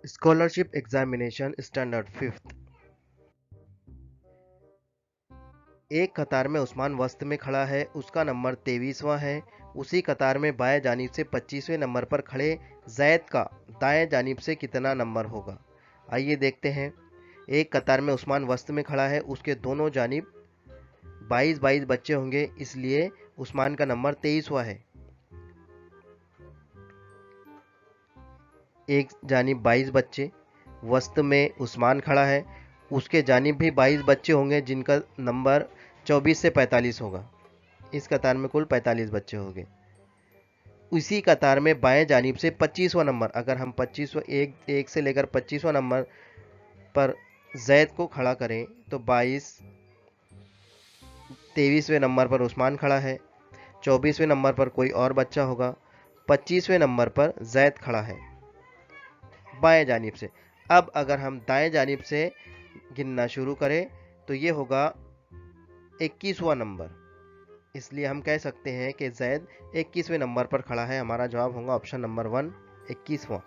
Scholarship examination standard fifth. एक कतार में उस्मान वस्त में खड़ा है, उसका नंबर 23वां है। उसी कतार में बाएं जानिब से 25वें नंबर पर खड़े जैद का दाएं जानिब से कितना नंबर होगा। आइए देखते हैं। एक कतार में उस्मान वस्त में खड़ा है, उसके दोनों जानिब 22-22 बच्चे होंगे, इसलिए उस्मान का नंबर 23वां है। एक जानिब 22 बच्चे, वस्त में उस्मान खड़ा है, उसके जानिब भी 22 बच्चे होंगे जिनका नंबर 24 से 45 होगा। इस कतार में कुल 45 बच्चे होंगे। उसी कतार में बाएं जानिब से 25वां नंबर, अगर हम 25वां एक से लेकर 25वां नंबर पर जैद को खड़ा करें तो 22, 23वें नंबर पर उस्मान खड़ा है, 24वें नंबर पर कोई और बच्चा होगा, 25वें नंबर पर जैद खड़ा है बाएं जानिब से। अब अगर हम दाएं जानिब से गिनना शुरू करें तो ये होगा 21वां नंबर, इसलिए हम कह सकते हैं कि जैद 21वें नंबर पर खड़ा है। हमारा जवाब होगा ऑप्शन नंबर 1, 21वां।